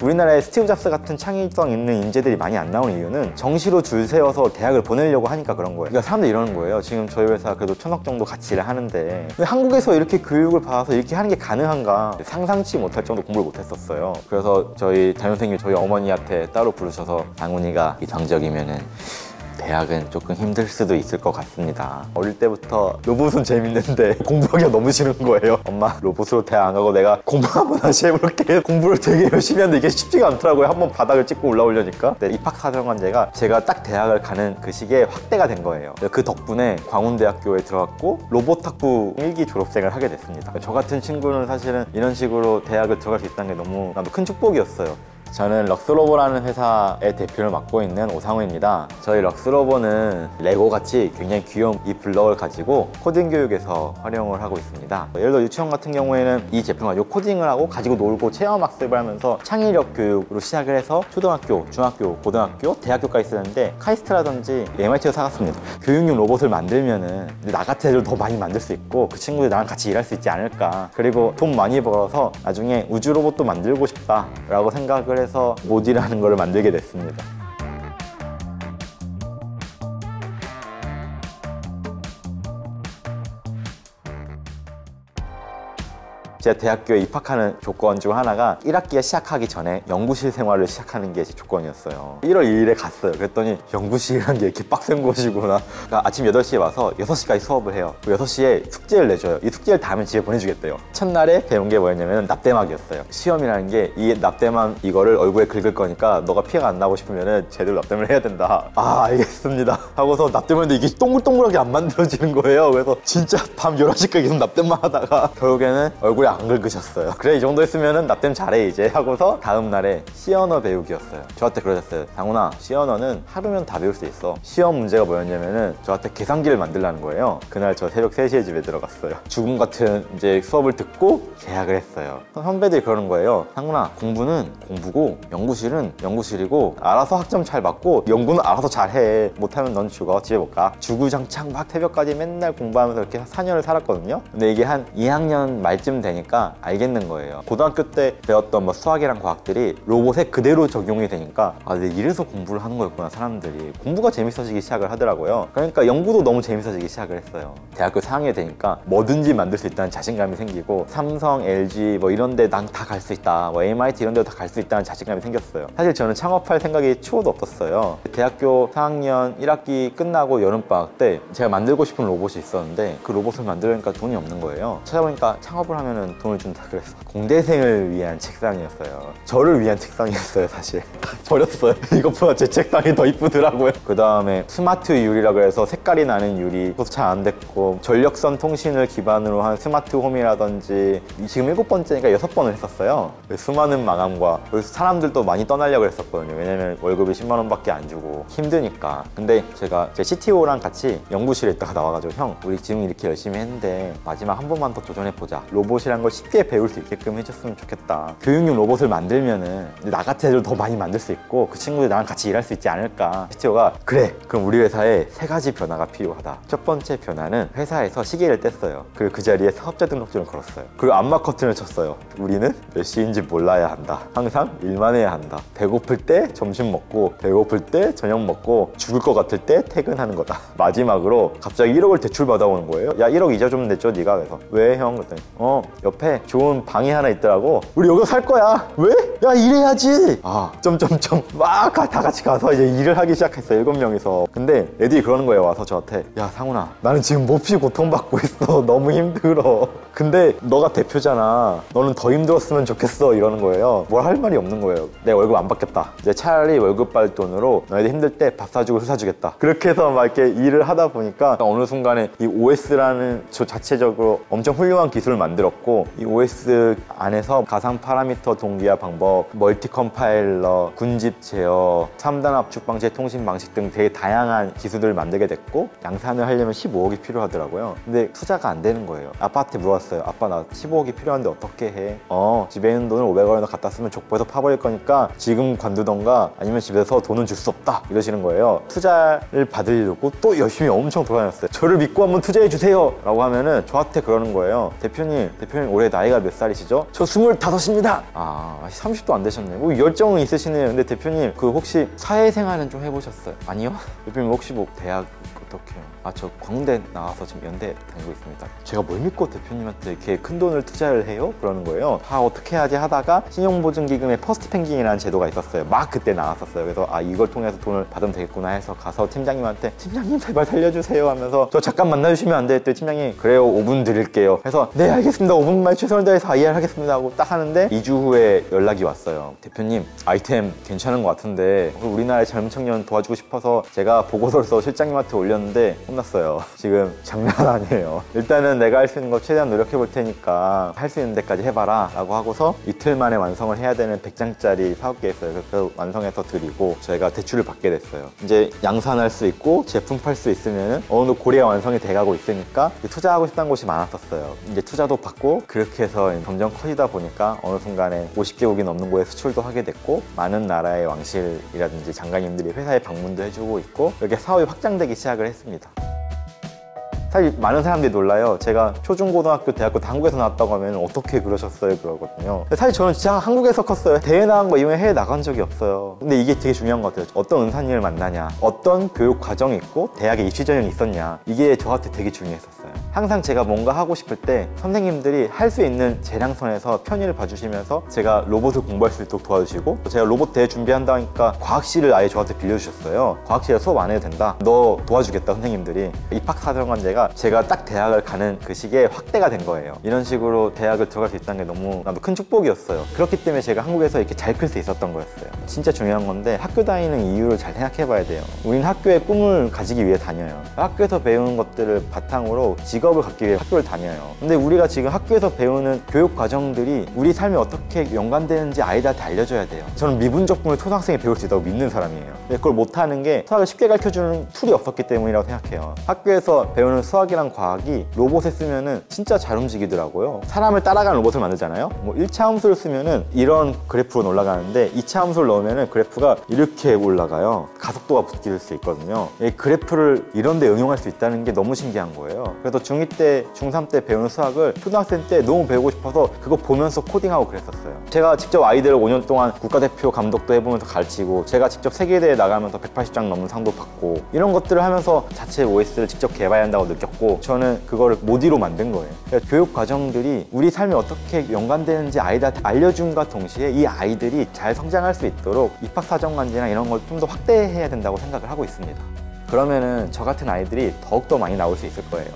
우리나라에 스티브 잡스 같은 창의성 있는 인재들이 많이 안 나오는 이유는 정시로 줄 세워서 대학을 보내려고 하니까 그런 거예요. 그러니까 사람들이 이러는 거예요. 지금 저희 회사 그래도 1000억 정도 같이 일을 하는데 왜 한국에서 이렇게 교육을 받아서 이렇게 하는 게 가능한가, 상상치 못할 정도 공부를 못했었어요. 그래서 저희 담임선생님이 저희 어머니한테 따로 부르셔서 장훈이가 이상적이면은 대학은 조금 힘들 수도 있을 것 같습니다. 어릴 때부터 로봇은 재밌는데 공부하기가 너무 싫은 거예요. 엄마, 로봇으로 대학 안 가고 내가 공부 한번 다시 해볼게. 공부를 되게 열심히 하는데 이게 쉽지가 않더라고요. 한번 바닥을 찍고 올라오려니까. 입학사정관제가 제가 딱 대학을 가는 그 시기에 확대가 된 거예요. 그 덕분에 광운대학교에 들어갔고 로봇학부 1기 졸업생을 하게 됐습니다. 저 같은 친구는 사실은 이런 식으로 대학을 들어갈 수 있다는 게 너무 큰 축복이었어요. 저는 럭스로보라는 회사의 대표를 맡고 있는 오상우입니다. 저희 럭스로보는 레고같이 굉장히 귀여운 이 블럭을 가지고 코딩 교육에서 활용을 하고 있습니다. 예를 들어 유치원 같은 경우에는 이 제품을 가지고 코딩을 하고 가지고 놀고 체험학습을 하면서 창의력 교육으로 시작을 해서 초등학교, 중학교, 고등학교, 대학교까지 쓰는데 카이스트라든지 MIT에서 사갔습니다. 교육용 로봇을 만들면은 나 같은 애들 더 많이 만들 수 있고 그 친구들 나랑 같이 일할 수 있지 않을까. 그리고 돈 많이 벌어서 나중에 우주 로봇도 만들고 싶다라고 생각을 해서 모디라는 걸 만들게 됐습니다. 제가 대학교에 입학하는 조건 중 하나가 1학기가 시작하기 전에 연구실 생활을 시작하는 게 제 조건이었어요. 1월 2일에 갔어요. 그랬더니 연구실이라는 게 이렇게 빡센 곳이구나. 그러니까 아침 8시에 와서 6시까지 수업을 해요. 그리고 6시에 숙제를 내줘요. 이 숙제를 다 하면 집에 보내주겠대요. 첫날에 배운 게 뭐였냐면 납땜학이었어요. 시험이라는 게 이 납땜한 이거를 얼굴에 긁을 거니까 너가 피해가 안 나고 싶으면 제대로 납땜을 해야 된다. 아, 알겠습니다 하고서 납땜을 했는데 이게 동글동글하게 안 만들어지는 거예요. 그래서 진짜 밤 11시까지 계속 납땜만 하다가 결국에는 얼굴에 안 긁으셨어요. 그래, 이 정도 했으면은 납땜 잘해 이제 하고서 다음 날에 C언어 배우기였어요. 저한테 그러셨어요. 장훈아, C언어는 하루면 다 배울 수 있어. 시험 문제가 뭐였냐면은 저한테 계산기를 만들라는 거예요. 그날 저 새벽 3시에 집에 들어갔어요. 죽음 같은 이제 수업을 듣고 계약을 했어요. 선배들이 그러는 거예요. 장훈아, 공부는 공부고 연구실은 연구실이고 알아서 학점 잘 맞고 연구는 알아서 잘해. 못하면 넌 죽어. 집에 못 가. 주구장창 막 새벽까지 맨날 공부하면서 이렇게 4년을 살았거든요. 근데 이게 한 2학년 말쯤 되니까 알겠는 거예요. 고등학교 때 배웠던 뭐 수학이랑 과학들이 로봇에 그대로 적용이 되니까 아, 근데 이래서 공부를 하는 거였구나. 사람들이 공부가 재밌어지기 시작을 하더라고요. 그러니까 연구도 너무 재밌어지기 시작을 했어요. 대학교 4학년이 되니까 뭐든지 만들 수 있다는 자신감이 생기고 삼성, LG 뭐 이런 데 난 다 갈 수 있다, 뭐 MIT 이런 데도 다 갈 수 있다는 자신감이 생겼어요. 사실 저는 창업할 생각이 추호도 없었어요. 대학교 4학년 1학기 끝나고 여름방학 때 제가 만들고 싶은 로봇이 있었는데 그 로봇을 만들려니까 돈이 없는 거예요. 찾아보니까 창업을 하면은 돈을 준다 그래서 공대생을 위한 책상이었어요. 저를 위한 책상이었어요. 사실 버렸어요. 이것보다 제 책상이 더 이쁘더라고요. 그 다음에 스마트 유리라고 해서 색깔이 나는 유리, 그것도 잘 안 됐고, 전력선 통신을 기반으로 한 스마트 홈이라든지 지금 7번째니까 6번을 했었어요. 수많은 마감과 그래서 사람들도 많이 떠나려고 했었거든요. 왜냐면 월급이 10만 원밖에 안 주고 힘드니까. 근데 제가 제 CTO랑 같이 연구실에 있다가 나와가지고 형, 우리 지금 이렇게 열심히 했는데 마지막 한 번만 더 도전해보자. 로봇이란 걸 쉽게 배울 수 있게끔 해줬으면 좋겠다. 교육용 로봇을 만들면은 나 같은 애들 더 많이 만들 수 있고 그 친구들 나랑 같이 일할 수 있지 않을까. CTO가 그래, 그럼 우리 회사에 3가지 변화가 필요하다. 첫 번째 변화는 회사에서 시계를 뗐어요. 그리고 그 자리에 사업자 등록증을 걸었어요. 그리고 암막 커튼을 쳤어요. 우리는 몇 시인지 몰라야 한다. 항상 일만 해야 한다. 배고플 때 점심 먹고 배고플 때 저녁 먹고 죽을 것 같을 때 퇴근하는 거다. 마지막으로 갑자기 1억을 대출 받아오는 거예요. 야, 1억 이자 좀 냈죠 네가. 그래서 왜 형? 그랬더니 옆에 좋은 방이 하나 있더라고. 우리 여기서 살 거야. 왜? 야, 일해야지. 막 다 같이 가서 이제 일을 하기 시작했어요. 7명이서. 근데 애들이 그러는 거예요. 와서 저한테, 야 상훈아, 나는 지금 몹시 고통받고 있어. 너무 힘들어. 근데 너가 대표잖아. 너는 더 힘들었으면 좋겠어. 이러는 거예요. 뭘 할 말이 없는 거예요. 내가 월급 안 받겠다. 이제 차라리 월급 받을 돈으로 너희들 힘들 때 밥 사주고 술 사주겠다. 그렇게 해서 막 이렇게 일을 하다 보니까 어느 순간에 이 OS라는 저 자체적으로 엄청 훌륭한 기술을 만들었고, 이 OS 안에서 가상 파라미터 동기화 방법, 멀티 컴파일러, 군집 제어, 3단 압축 방식, 통신 방식 등 되게 다양한 기술들을 만들게 됐고, 양산을 하려면 15억이 필요하더라고요. 근데 투자가 안 되는 거예요. 아빠한테 물어봤어요. 아빠, 나 15억이 필요한데 어떻게 해? 집에 있는 돈을 500원이나 갖다 쓰면 족보에서 파버릴 거니까 지금 관두던가 아니면 집에서 돈은 줄 수 없다, 이러시는 거예요. 투자를 받으려고 또 열심히 엄청 돌아다녔어요. 저를 믿고 한번 투자해 주세요 라고 하면은 저한테 그러는 거예요. 대표님 대표님 올해 나이가 몇 살이시죠? 저 25입니다. 30도 안 되셨네요. 뭐 열정은 있으시네요. 근데 대표님 그 혹시 사회생활은 좀 해보셨어요? 아니요? 대표님 혹시 뭐 대학 어떻게 해요? 저 광운대 나와서 지금 연대 다니고 있습니다. 제가 뭘 믿고 대표님한테 이렇게 큰 돈을 투자를 해요? 그러는 거예요. 어떻게 해야지 하다가 신용보증기금에 퍼스트펭귄이라는 제도가 있었어요. 막 그때 나왔었어요. 그래서 이걸 통해서 돈을 받으면 되겠구나 해서 가서 팀장님한테 팀장님 제발 살려주세요 하면서 저 잠깐 만나주시면 안 돼요? 했더니 팀장님 그래요 5분 드릴게요. 그래서 네 알겠습니다. 5분만 최선을 다해서 IR 하겠습니다 하고 딱 하는데 2주 후에 연락이 왔어요. 대표님 아이템 괜찮은 것 같은데 우리나라의 젊은 청년 도와주고 싶어서 제가 보고서를 써 실장님한테 올렸는데 혼났어요. 지금 장난 아니에요. 일단은 내가 할 수 있는 거 최대한 노력해 볼 테니까 할 수 있는 데까지 해봐라 라고 하고서 이틀 만에 완성을 해야 되는 100장짜리 사업계획서를 그래서 완성해서 드리고 저희가 대출을 받게 됐어요. 이제 양산할 수 있고 제품 팔 수 있으면 어느 정도 고리가 완성이 돼가고 있으니까 투자하고 싶다는 곳이 많았었어요. 이제 투자도 받고 그렇게 해서 점점 커지다 보니까 어느 순간에 50개국이 넘는 곳에 수출도 하게 됐고 많은 나라의 왕실이라든지 장관님들이 회사에 방문도 해주고 있고 이렇게 사업이 확장되기 시작을 했습니다. 사실 많은 사람들이 놀라요. 제가 초중고등학교, 대학교 다 한국에서 나왔다고 하면 어떻게 그러셨어요? 그러거든요. 사실 저는 진짜 한국에서 컸어요. 대회 나간 거 이후에 해외 나간 적이 없어요. 근데 이게 되게 중요한 것 같아요. 어떤 은사님을 만나냐, 어떤 교육 과정이 있고 대학에 입시 전형이 있었냐, 이게 저한테 되게 중요했었어요. 항상 제가 뭔가 하고 싶을 때 선생님들이 할 수 있는 재량선에서 편의를 봐주시면서 제가 로봇을 공부할 수 있도록 도와주시고 제가 로봇 대회 준비한다 하니까 과학실을 아예 저한테 빌려주셨어요. 과학실에 수업 안 해도 된다. 너 도와주겠다 선생님들이. 입학사정관제가 제가 딱 대학을 가는 그 시기에 확대가 된 거예요. 이런 식으로 대학을 들어갈 수 있다는 게 너무 나도 큰 축복이었어요. 그렇기 때문에 제가 한국에서 이렇게 잘 클 수 있었던 거였어요. 진짜 중요한 건데 학교 다니는 이유를 잘 생각해 봐야 돼요. 우린 학교에 꿈을 가지기 위해 다녀요. 학교에서 배우는 것들을 바탕으로 직업을 갖기 위해 학교를 다녀요. 근데 우리가 지금 학교에서 배우는 교육 과정들이 우리 삶에 어떻게 연관되는지 아이들한테 알려줘야 돼요. 저는 미분적분을 초등학생이 배울 수 있다고 믿는 사람이에요. 근데 그걸 못하는 게 수학을 쉽게 가르쳐주는 툴이 없었기 때문이라고 생각해요. 학교에서 배우는 수학이랑 과학이 로봇에 쓰면은 진짜 잘 움직이더라고요. 사람을 따라가는 로봇을 만들잖아요. 뭐 1차 함수를 쓰면은 이런 그래프로 올라가는데 2차 함수를 넣으면은 그래프가 이렇게 올라가요. 가속도가 붙길 수 있거든요. 이 그래프를 이런 데 응용할 수 있다는 게 너무 신기한 거예요. 그래서 중2 때, 중3 때 배우는 수학을 초등학생 때 너무 배우고 싶어서 그거 보면서 코딩하고 그랬었어요. 제가 직접 아이들을 5년 동안 국가대표 감독도 해보면서 가르치고 제가 직접 세계대회 나가면서 180장 넘는 상도 받고 이런 것들을 하면서 자체 OS를 직접 개발해야 한다고 느꼈고 저는 그거를 모디로 만든 거예요. 그러니까 교육 과정들이 우리 삶에 어떻게 연관되는지 아이들한테 알려줌과 동시에 이 아이들이 잘 성장할 수 있도록 입학사정관제나 이런 걸 좀 더 확대해야 된다고 생각을 하고 있습니다. 그러면은 저 같은 아이들이 더욱더 많이 나올 수 있을 거예요.